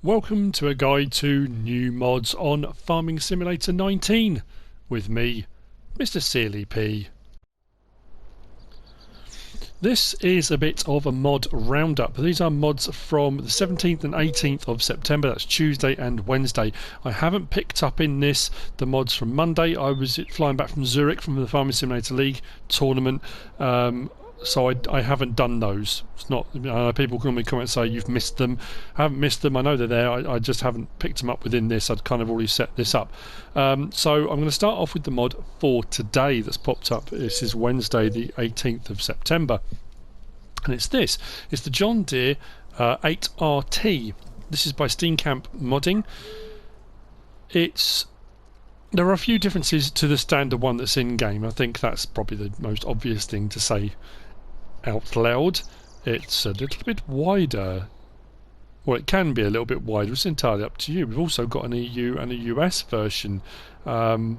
Welcome to a guide to new mods on Farming Simulator 19 with me, MrSealyp. This is a bit of a mod roundup. These are mods from the 17th and 18th of September, that's Tuesday and Wednesday. I haven't picked up in this the mods from Monday. I was flying back from Zurich from the Farming Simulator League tournament. So I haven't done those. It's not. People normally comment and say you've missed them. I haven't missed them. I know they're there. I just haven't picked them up within this. I'd kind of already set this up. So I'm going to start off with the mod for today that's popped up. This is Wednesday, the 18th of September, and it's this. It's the John Deere 8RT. This is by Steenkamp Modding. There are a few differences to the standard one that's in game. I think that's probably the most obvious thing to say out loud. It's a little bit wider. Well, it can be a little bit wider. It's entirely up to you. We've also got an EU and a US version. Yeah,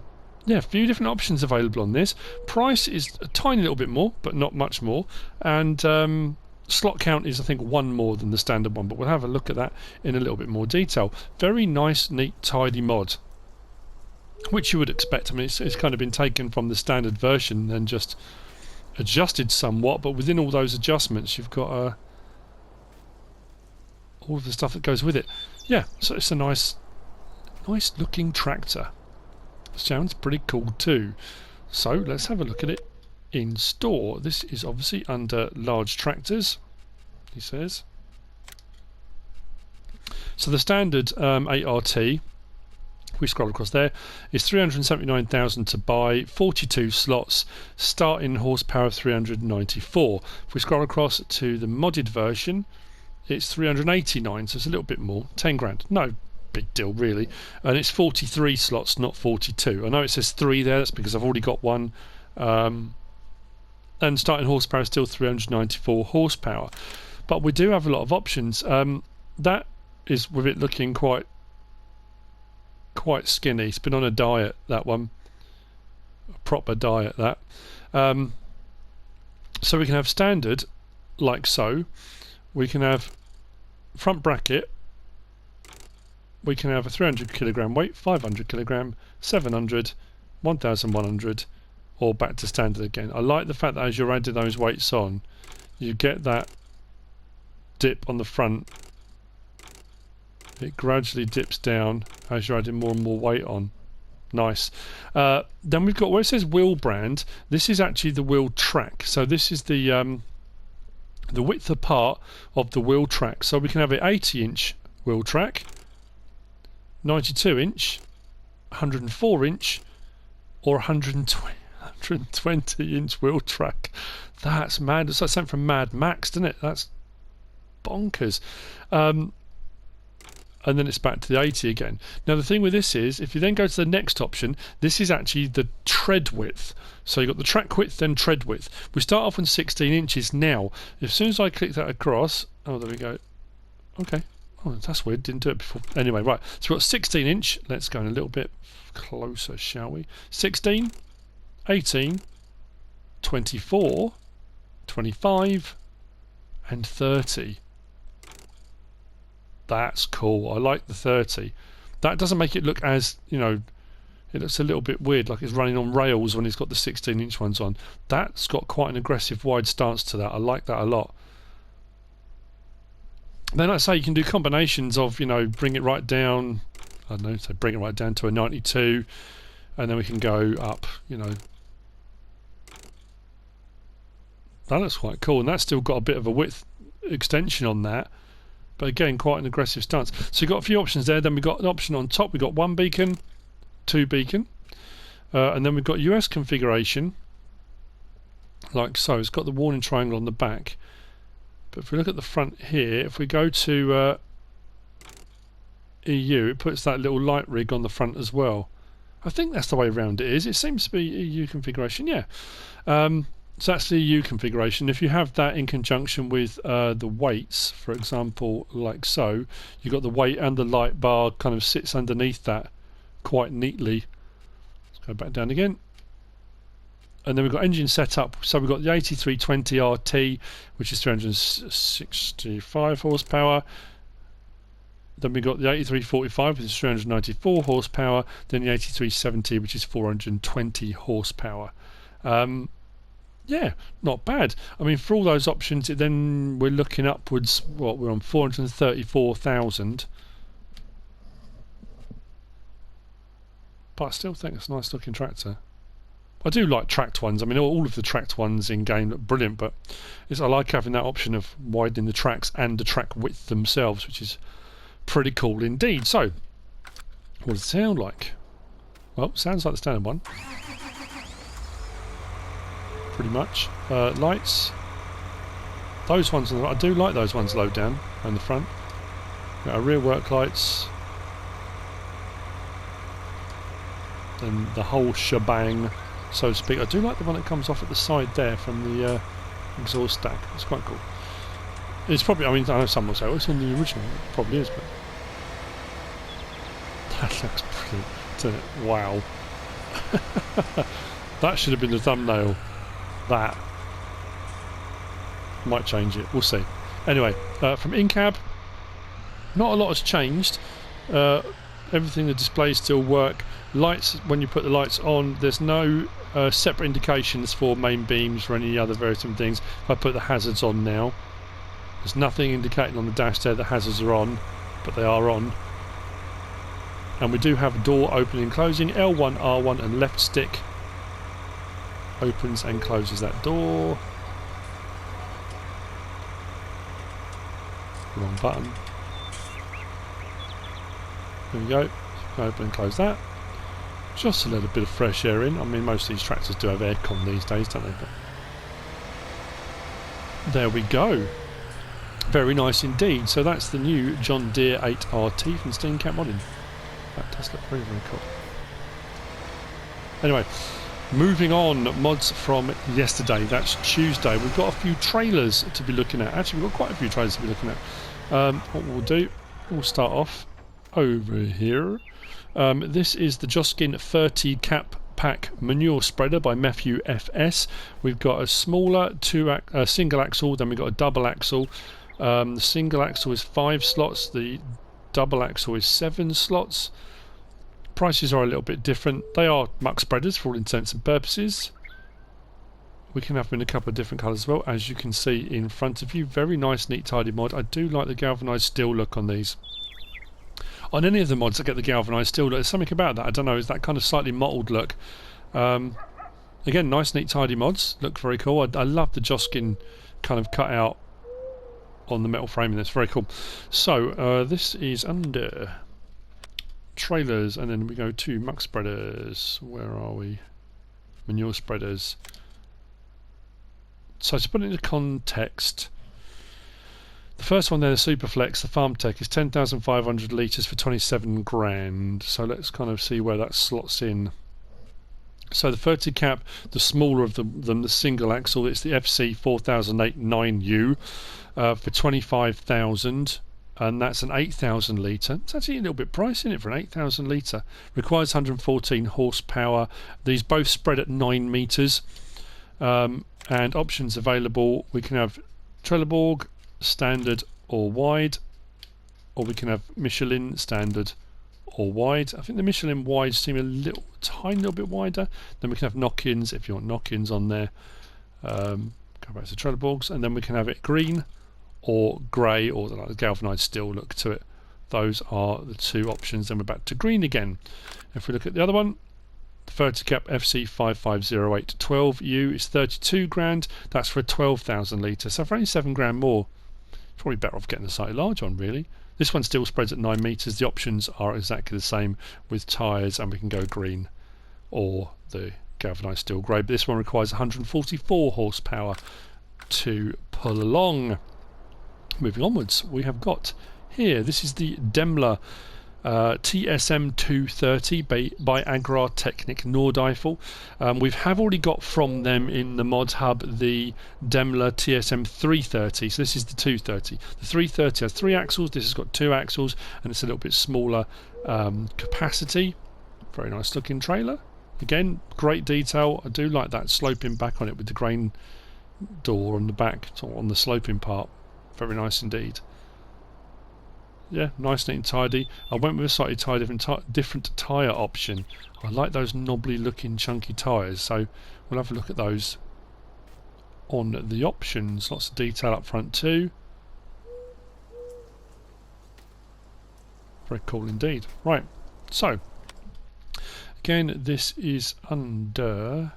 a few different options available on this. Price is a tiny little bit more, but not much more. And slot count is, I think, one more than the standard one. But we'll have a look at that in a little bit more detail. Very nice, neat, tidy mod, which you would expect. I mean, it's kind of been taken from the standard version and just adjusted somewhat, but within all those adjustments you've got all of the stuff that goes with it. Yeah, so it's a nice looking tractor. Sounds pretty cool too. So let's have a look at it in store. This is obviously under large tractors, he says. So the standard 8RT, we scroll across there, is 379,000 to buy, 42 slots, starting horsepower of 394. If we scroll across to the modded version, it's 389, so it's a little bit more, 10 grand. No big deal really, and it's 43 slots, not 42. I know it says 3 there, that's because I've already got one, and starting horsepower is still 394 horsepower. But we do have a lot of options. That is with it looking quite skinny. It's been on a diet, that one, a proper diet, that. So we can have standard like so, we can have front bracket, we can have a 300 kilogram weight, 500 kilogram, 700, 1100, or back to standard again. I like the fact that as you're adding those weights on, you get that dip on the front. It gradually dips down as you're adding more and more weight on. Nice. Then we've got where it says wheel brand. This is actually the wheel track. So this is the width apart of the wheel track. So we can have an 80-inch wheel track, 92-inch, 104-inch, or 120-inch wheel track. That's mad. It's like something from Mad Max, doesn't it? That's bonkers. And then it's back to the 80 again. Now the thing with this is, if you then go to the next option, this is actually the tread width. So you've got the track width, then tread width. We start off on 16 inches now. As soon as I click that across, oh, there we go. Okay. Oh, that's weird, didn't do it before. Anyway, right, so we've got 16 inch. Let's go in a little bit closer, shall we? 16, 18, 24, 25, and 30. That's cool. I like the 30. That doesn't make it look as, it looks a little bit weird, like it's running on rails when it's got the 16-inch ones on. That's got quite an aggressive wide stance to that. I like that a lot. Then I say you can do combinations of, bring it right down, I don't know, so bring it right down to a 92, and then we can go up, That looks quite cool, and that's still got a bit of a width extension on that. But again, quite an aggressive stance. So you've got a few options there. Then we've got an option on top. We've got 1 beacon, 2 beacon. And then we've got US configuration, like so. It's got the warning triangle on the back. But if we look at the front here, if we go to EU, it puts that little light rig on the front as well. I think that's the way around it is. It seems to be EU configuration, yeah. So that's the EU configuration. If you have that in conjunction with the weights, for example, like so, you've got the weight and the light bar kind of sits underneath that quite neatly. Let's go back down again. And then we've got engine setup. So we've got the 8320 RT, which is 365 horsepower. Then we got the 8345, which is 394 horsepower. Then the 8370, which is 420 horsepower. Yeah, not bad. I mean, for all those options, then we're looking upwards. What, we're on 434,000. But I still think it's a nice looking tractor. I do like tracked ones. I mean, all of the tracked ones in game look brilliant, but I like having that option of widening the tracks and the track width themselves, which is pretty cool indeed. So, what does it sound like? Well, sounds like the standard one. Pretty much. Lights. Those ones, I do like those ones low down on the front. Got our rear work lights. And the whole shebang, so to speak. I do like the one that comes off at the side there from the exhaust stack. It's quite cool. It's probably, I mean, I know some will say, oh, it's on the original. It probably is, but that looks brilliant, doesn't it? Wow. That should have been the thumbnail. That. Might change it, we'll see. Anyway, from in-cab, not a lot has changed. Everything, the displays still work. Lights, when you put the lights on, there's no separate indications for main beams or any other various different things. If I put the hazards on now, there's nothing indicating on the dash there that hazards are on, but they are on. And we do have door opening and closing. L1, R1 and left stick opens and closes that door. Wrong button. There we go. Open and close that. Just a little bit of fresh air in. I mean, most of these tractors do have aircon these days, don't they? But there we go. Very nice indeed. So that's the new John Deere 8RT from Steenkamp Modding. That does look very, very cool. Anyway, moving on, mods from yesterday. That's Tuesday. We've got a few trailers to be looking at. Actually, we've got quite a few trailers to be looking at. What we'll do, we'll start off over here. This is the Joskin 30 cap pack manure spreader by MefiuFs. We've got a smaller single axle, then we've got a double axle. The single axle is 5 slots, the double axle is 7 slots. Prices are a little bit different. They are muck spreaders for all intents and purposes. We can have them in a couple of different colours as well, as you can see in front of you. Very nice, neat, tidy mod. I do like the galvanised steel look on these. On any of the mods that get the galvanised steel look, there's something about that. I don't know, it's that kind of slightly mottled look. Again, nice, neat, tidy mods. Look very cool. I love the Joskin kind of cut out on the metal framing. That's very cool. So, this is under trailers, and then we go to muck spreaders. Where are we? Manure spreaders. So to put it into context, the first one there, the Superflex, the Farm Tech, is 10,500 litres for 27 grand. So let's kind of see where that slots in. So the 30 cap, the smaller of them, the single axle, it's the FC 4008 9U for 25,000, and that's an 8,000 litre. It's actually a little bit pricey, isn't it, for an 8,000 litre? Requires 114 horsepower. These both spread at 9 metres. And options available, we can have Trelleborg, standard or wide, or we can have Michelin, standard or wide. I think the Michelin wide seem a tiny little bit wider. Then we can have knock-ins if you want knock-ins on there. Go back to Trelleborgs, and then we can have it green or grey, or like the galvanised steel look to it. Those are the two options. Then we're back to green again. If we look at the other one, the 30 cap FC 5508 12U is 32 grand. That's for a 12,000 litre. So for only 7 grand more, probably better off getting the slightly large one, really. This one still spreads at 9 metres. The options are exactly the same with tyres, and we can go green or the galvanised steel grey. But this one requires 144 horsepower to pull along. Moving onwards, we have got here, this is the Daimler TSM 230 by Agrartechnik Nordeifel. We have already got from them in the Modhub the Daimler TSM 330, so this is the 230. The 330 has 3 axles, this has got 2 axles, and it's a little bit smaller capacity. Very nice looking trailer. Again, great detail. I do like that sloping back on it with the grain door on the back, on the sloping part. Very nice indeed. Yeah, nice, neat and tidy. I went with a slightly different tyre option. I like those knobbly looking chunky tyres, so we'll have a look at those on the options. Lots of detail up front too. Very cool indeed. Right, so again, this is under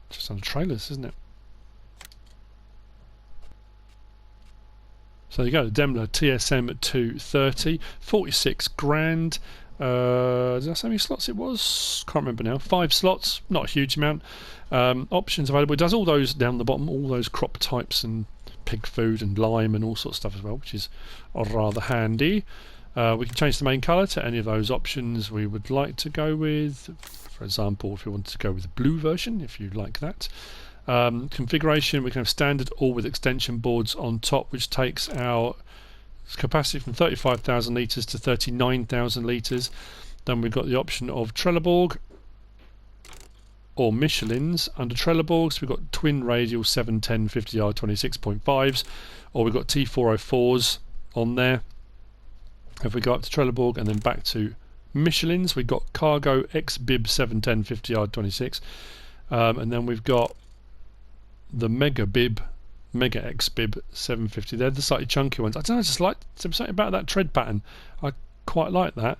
just under trailers, isn't it? So there you go, the Daimler TSM 230, 46 grand. Did I say how many slots it was? Can't remember now. 5 slots, not a huge amount. Options available. It does all those down the bottom, all those crop types and pig food and lime and all sorts of stuff as well, which is rather handy. We can change the main colour to any of those options we would like to go with. For example, if you wanted to go with the blue version, if you like that. Configuration, we can have standard or with extension boards on top, which takes our capacity from 35,000 litres to 39,000 litres. Then we've got the option of Trelleborg or Michelin's. Under Trelleborgs we've got twin radial 710 50R 26.5s, or we've got T404s on there. If we go up to Trelleborg and then back to Michelin's, we've got Cargo X Bib 710 50R 26, and then we've got the Mega X Bib 750. They're the slightly chunky ones. I don't know, I just like something about that tread pattern. I quite like that.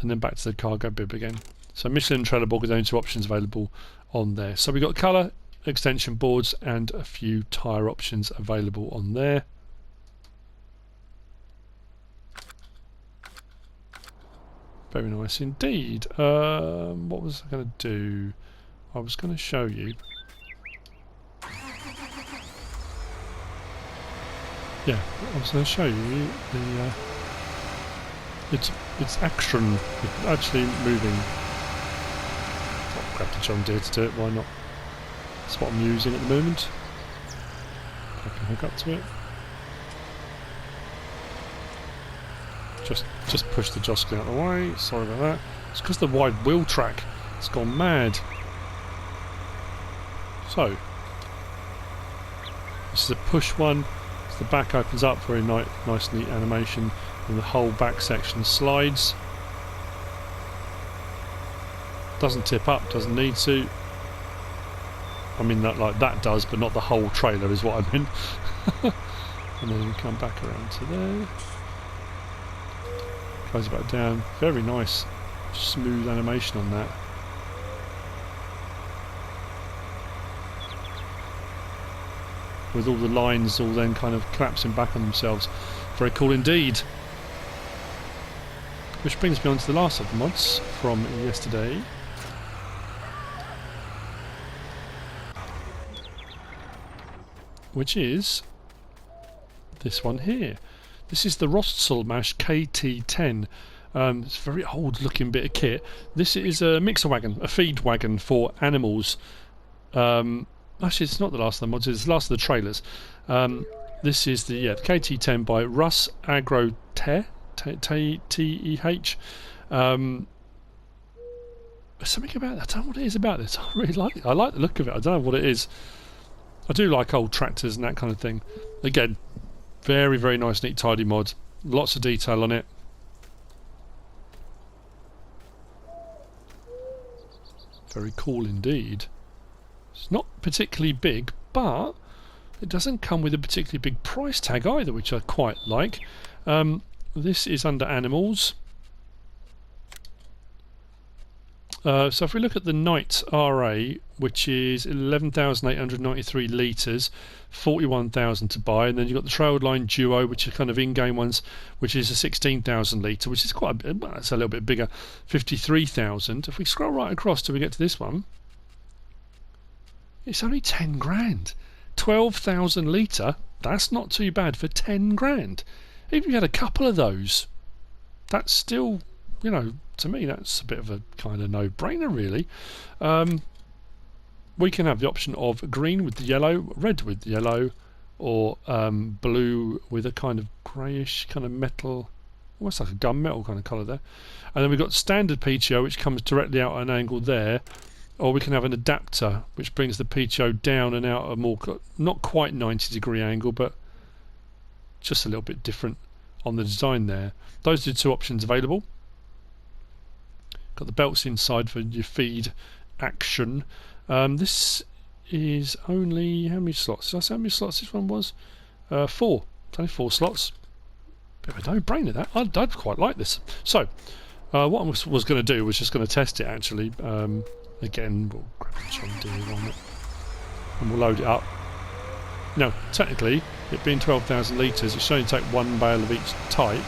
And then back to the Cargo Bib again. So Michelin and Trelleborg are the only two options available on there. So we've got colour, extension boards and a few tyre options available on there. Very nice indeed. What was I going to do? I was going to show you. Yeah, I was going to show you the it's action. It's actually moving. I'll grab the John Deere to do it. Why not? That's what I'm using at the moment. I can hook up to it. Just push the Joskin out of the way. Sorry about that. It's because the wide wheel track. It's gone mad. So this is a push one. The back opens up, very nice neat animation, and the whole back section slides. Doesn't tip up, doesn't need to. I mean that does, but not the whole trailer is what I meant. And then you come back around to there. Close it back down. Very nice, smooth animation on that. With all the lines all then kind of collapsing back on themselves. Very cool indeed. Which brings me on to the last of the mods from yesterday. Which is this one here. This is the Rostelmash KT10. It's a very old looking bit of kit. This is a mixer wagon, a feed wagon for animals. Actually, it's not the last of the mods, it's the last of the trailers. This is the KT10 by RusAgroTeh, T-E-H. Something about that, I don't know what it is about this. I really like it. I like the look of it. I don't know what it is. I do like old tractors and that kind of thing. Again, very, very nice, neat, tidy mod. Lots of detail on it. Very cool indeed. It's not particularly big, but it doesn't come with a particularly big price tag either, which I quite like. This is under animals. So if we look at the Knight RA, which is 11,893 litres, 41,000 to buy, and then you've got the Trailline Duo, which are kind of in-game ones, which is a 16,000 litre, which is quite a bit, well, it's a little bit bigger, 53,000. If we scroll right across till we get to this one, it's only 10 grand. 12,000 litre, that's not too bad for 10 grand. Even if you had a couple of those, that's still, you know, to me that's a bit of a kind of no-brainer really. We can have the option of green with the yellow, red with the yellow, or blue with a kind of greyish kind of metal, almost like a gunmetal kind of colour there. And then we've got standard PTO, which comes directly out at an angle there, or we can have an adapter which brings the PTO down and out a more, not quite 90-degree angle, but just a little bit different on the design there. Those are the two options available. Got the belts inside for your feed action. This is only, how many slots? Did I say how many slots this one was? 4. It's only 4 slots. Bit of a no-brainer that. I'd quite like this. So, what I was going to do was just going to test it actually. Again, we'll grab the John Deere on it and we'll load it up. Now, technically, it being 12,000 litres, it should only take 1 bale of each type.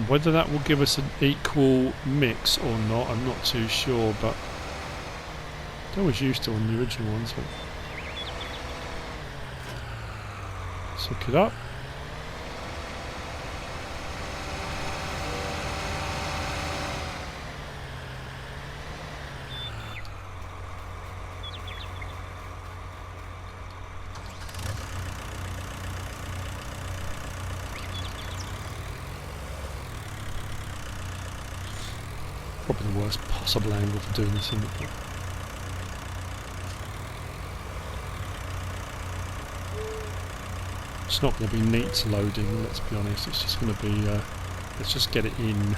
Whether that will give us an equal mix or not, I'm not too sure, but I was used to on the original ones. But let's hook it up. Probably the worst possible angle for doing this, isn't it? It's not going to be neat loading, let's be honest. It's just going to be, let's just get it in.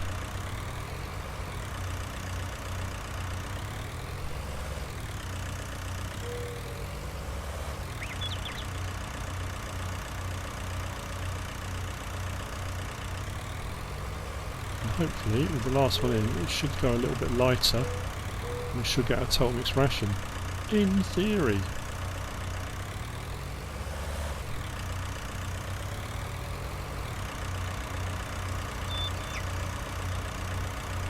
Hopefully, with the last one in, it should go a little bit lighter and we should get a total mixed ration. In theory.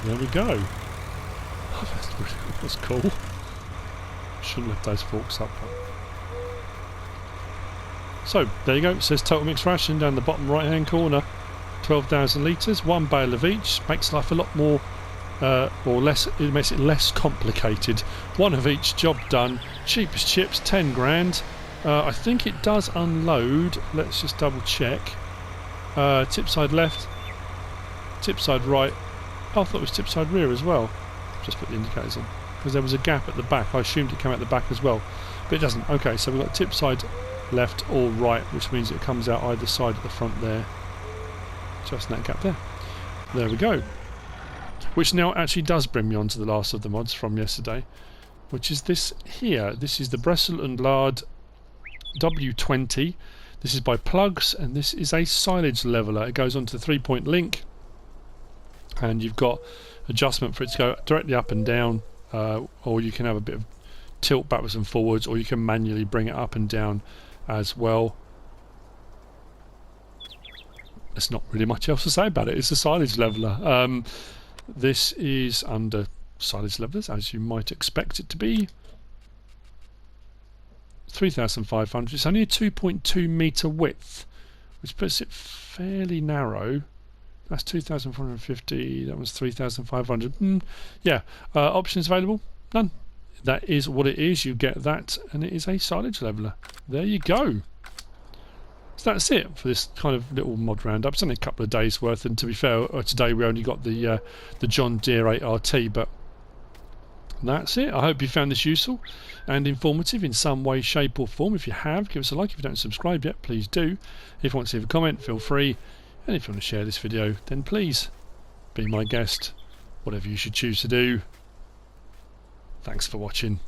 There we go. Oh, that's cool. Shouldn't lift those forks up. So, there you go. It says total mixed ration down the bottom right hand corner. 12,000 litres, 1 bale of each, makes life a lot more or less, it makes it less complicated. 1 of each, job done. Cheap as chips, 10 grand. I think it does unload. Let's just double check. Tip side left, tip side right. Oh, I thought it was tip side rear as well. Just put the indicators on because there was a gap at the back. I assumed it came out the back as well, but it doesn't. Okay, so we've got tip side left or right, which means it comes out either side at the front there. Just in that gap there. There we go. Which now actually does bring me on to the last of the mods from yesterday, which is this here. This is the Brussel and Lard W20. This is by Plugz, and this is a silage leveler. It goes onto the 3-point link, and you've got adjustment for it to go directly up and down, or you can have a bit of tilt backwards and forwards, or you can manually bring it up and down as well. There's not really much else to say about it. It's a silage leveler. This is under silage levelers, as you might expect it to be. 3,500. It's only a 2.2 metre width, which puts it fairly narrow. That's 2,450. That was 3,500. Yeah. Options available? None. That is what it is. You get that, and it is a silage leveler. There you go. So that's it for this kind of little mod roundup. It's only a couple of days worth, and to be fair, today we only got the John Deere 8RT, but that's it. I hope you found this useful and informative in some way, shape or form. If you have, give us a like. If you don't subscribe yet, please do. If you want to leave a comment, feel free. And if you want to share this video, then please be my guest. Whatever you should choose to do. Thanks for watching.